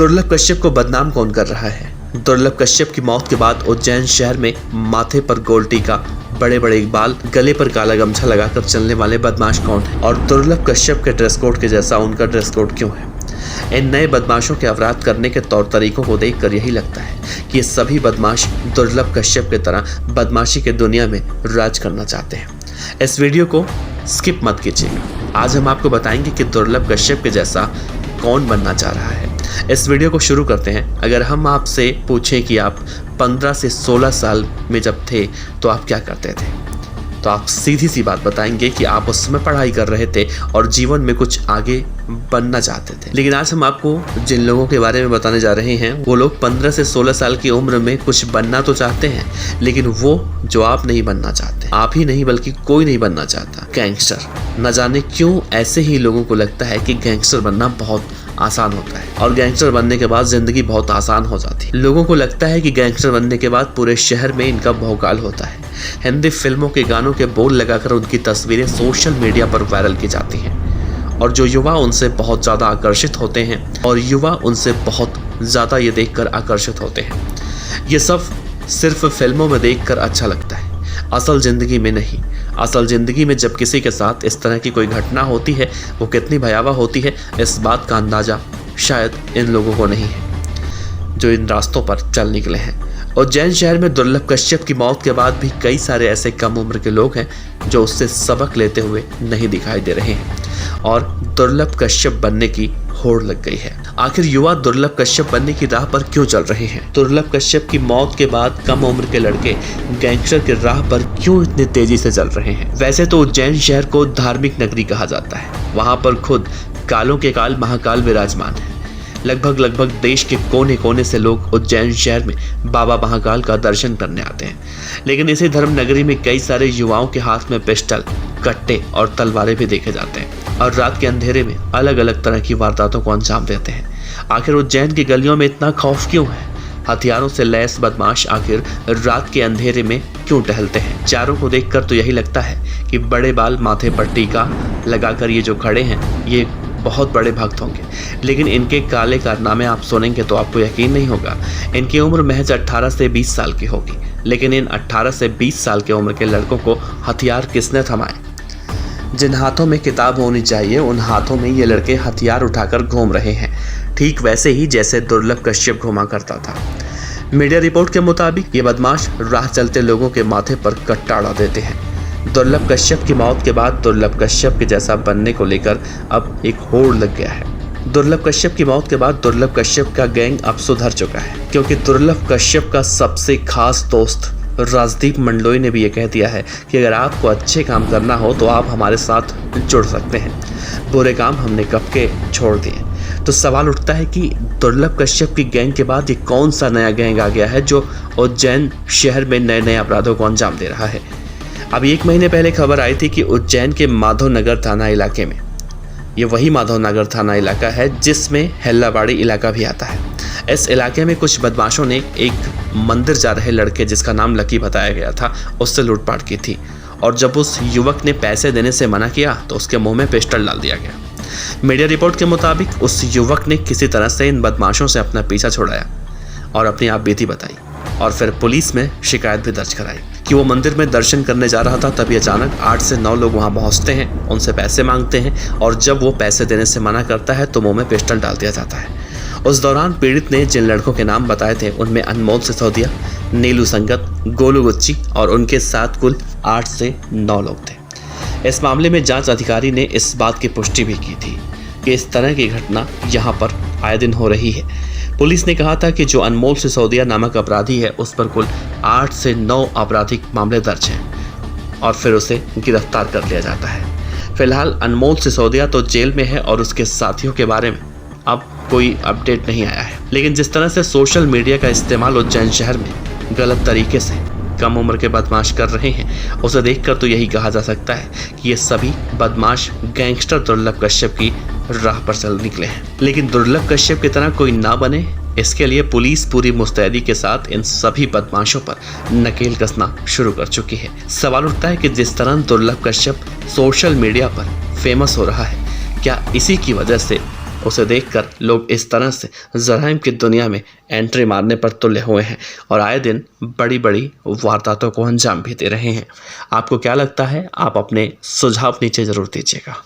दुर्लभ कश्यप को बदनाम कौन कर रहा है? दुर्लभ कश्यप की मौत के बाद उज्जैन शहर में माथे पर गोल टीका, बड़े बड़े बाल, गले पर काला गमछा लगाकर चलने वाले बदमाश कौन है और दुर्लभ कश्यप के ड्रेस कोड के जैसा उनका ड्रेस कोड क्यों है? इन नए बदमाशों के अपराध करने के तौर तरीकों को देखकर यही लगता है कि ये सभी बदमाश दुर्लभ कश्यप की तरह बदमाशी के दुनिया में राज करना चाहते हैं। इस वीडियो को स्किप मत कीजिएगा। आज हम आपको बताएंगे कि दुर्लभ कश्यप के जैसा कौन बनना चाह रहा है। इस वीडियो को शुरू करते हैं। अगर हम आपसे पूछें कि आप 15 से 16 साल में जब थे तो आप क्या करते थे, तो आप सीधी सी बात बताएंगे कि आप उस समय पढ़ाई कर रहे थे और जीवन में कुछ आगे बनना चाहते थे। लेकिन आज हम आपको जिन लोगों के बारे में बताने जा रहे हैं वो लोग 15 से 16 साल की उम्र में कुछ बनना तो चाहते हैं, लेकिन वो जो आप नहीं बनना चाहते, आप ही नहीं बल्कि कोई नहीं बनना चाहता, गैंगस्टर। न जाने क्यों ऐसे ही लोगों को लगता है कि गैंगस्टर बनना बहुत आसान होता है और गैंगस्टर बनने के बाद जिंदगी बहुत आसान हो जाती है। लोगों को लगता है कि गैंगस्टर बनने के बाद पूरे शहर में इनका भौकाल होता है। हिंदी फिल्मों के गानों के बोल लगाकर उनकी तस्वीरें सोशल मीडिया पर वायरल की जाती हैं और जो युवा उनसे बहुत ज़्यादा आकर्षित होते हैं और युवा उनसे बहुत ज़्यादा ये देखकर आकर्षित होते हैं। ये सब सिर्फ फिल्मों में देखकर अच्छा लगता है, असल ज़िंदगी में नहीं। असल ज़िंदगी में जब किसी के साथ इस तरह की कोई घटना होती है वो कितनी भयावह होती है, इस बात का अंदाज़ा शायद इन लोगों को नहीं है जो इन रास्तों पर चल निकले हैं। उज्जैन शहर में दुर्लभ कश्यप की मौत के बाद भी कई सारे ऐसे कम उम्र के लोग हैं जो उससे सबक लेते हुए नहीं दिखाई दे रहे हैं और दुर्लभ कश्यप बनने की होड़ लग गई है। आखिर युवा दुर्लभ कश्यप बनने की राह पर क्यों चल रहे हैं? दुर्लभ कश्यप की मौत के बाद कम उम्र के लड़के गैंगस्टर की राह पर क्यों इतनी तेजी से चल रहे हैं? वैसे तो उज्जैन शहर को धार्मिक नगरी कहा जाता है। वहां पर खुद कालों के काल महाकाल विराजमान है। लगभग देश के कोने कोने से लोग उज्जैन शहर में बाबा महाकाल का दर्शन करने आते हैं। लेकिन इसी धर्म नगरी में कई सारे युवाओं के हाथ में पिस्टल, कट्टे और तलवारें भी देखे जाते हैं और रात के अंधेरे में अलग अलग तरह की वारदातों को अंजाम देते हैं। आखिर उज्जैन की गलियों में इतना खौफ क्यों है? हथियारों से लैस बदमाश आखिर रात के अंधेरे में क्यों टहलते हैं? चारों को देखकर तो यही लगता है कि बड़े बाल, माथे पर टीका लगाकर ये जो खड़े हैं ये बहुत बड़े भक्त होंगे। लेकिन इनके काले कारनामे आप सुनेंगे तो आपको यकीन नहीं होगा। इनकी उम्र महज 18 से 20 साल की होगी, लेकिन इन 18 से 20 साल के उम्र के लड़कों को हथियार किसने थमाए? जिन हाथों में किताब होनी चाहिए उन हाथों में ये लड़के हथियार उठाकर घूम रहे हैं, ठीक वैसे ही जैसे दुर्लभ कश्यप घूमा करता था। मीडिया रिपोर्ट के मुताबिक ये बदमाश राह चलते लोगों के माथे पर कट्टा अड़ा देते हैं। दुर्लभ कश्यप की मौत के बाद दुर्लभ कश्यप के जैसा बनने को लेकर अब एक होड़ लग गया है। दुर्लभ कश्यप की मौत के बाद दुर्लभ कश्यप का गैंग अब सुधर चुका है, क्योंकि दुर्लभ कश्यप का सबसे खास दोस्त राजदीप मंडलोई ने भी ये कह दिया है कि अगर आपको अच्छे काम करना हो तो आप हमारे साथ जुड़ सकते हैं, बुरे काम हमने कब के छोड़ दिए। तो सवाल उठता है कि दुर्लभ कश्यप की गैंग के बाद ये कौन सा नया गैंग आ गया है जो उज्जैन शहर में नए नए अपराधों को अंजाम दे रहा है। अभी 1 महीने पहले खबर आई थी कि उज्जैन के माधवनगर थाना इलाके में, ये वही माधवनगर थाना इलाका है जिसमें हेल्लाबाड़ी इलाका भी आता है, इस इलाके में कुछ बदमाशों ने एक मंदिर जा रहे लड़के जिसका नाम लकी बताया गया था उससे लूटपाट की थी और जब उस युवक ने पैसे देने से मना किया तो उसके मुंह में पिस्टल डाल दिया गया। मीडिया रिपोर्ट के मुताबिक उस युवक ने किसी तरह से इन बदमाशों से अपना पीछा छुड़ाया और अपनी आप बीती बताई और फिर पुलिस में शिकायत भी दर्ज कराई कि वो मंदिर में दर्शन करने जा रहा था। तभी अचानक 8 से 9 लोग वहां पहुंचते हैं, उनसे पैसे मांगते हैं और जब वो पैसे देने से मना करता है तो मुंह में पिस्टल डाल दिया जाता है। उस दौरान पीड़ित ने जिन लड़कों के नाम बताए थे उनमें अनमोल सिसोदिया, नीलू संगत, गोलू गुच्ची और उनके साथ कुल 8 से 9 लोग थे। इस मामले में जांच अधिकारी ने इस बात की पुष्टि भी की थी कि इस तरह की घटना यहाँ पर आए दिन हो रही है। पुलिस ने कहा था कि जो अनमोल सिसोदिया नामक अपराधी है उस पर कुल 8 से 9 आपराधिक मामले दर्ज हैं और फिर उसे गिरफ्तार कर लिया जाता है। फिलहाल अनमोल सिसोदिया तो जेल में है और उसके साथियों के बारे में अब कोई अपडेट नहीं आया है। लेकिन जिस तरह से सोशल मीडिया का इस्तेमाल उज्जैन शहर में गलत तरीके से कम उम्र के बदमाश कर रहे हैं उसे देखकर तो यही कहा जा सकता है कि ये सभी बदमाश गैंगस्टर दुर्लभ कश्यप की राह पर चल निकले हैं। लेकिन दुर्लभ कश्यप की तरह कोई ना बने इसके लिए पुलिस पूरी मुस्तैदी के साथ इन सभी बदमाशों पर नकेल कसना शुरू कर चुकी है। सवाल उठता है कि जिस तरह दुर्लभ कश्यप सोशल मीडिया पर फेमस हो रहा है, क्या इसी की वजह से उसे देखकर लोग इस तरह से जराइम की दुनिया में एंट्री मारने पर तुले हुए हैं और आए दिन बड़ी बड़ी वारदातों को अंजाम भी दे रहे हैं। आपको क्या लगता है? आप अपने सुझाव नीचे जरूर दीजिएगा।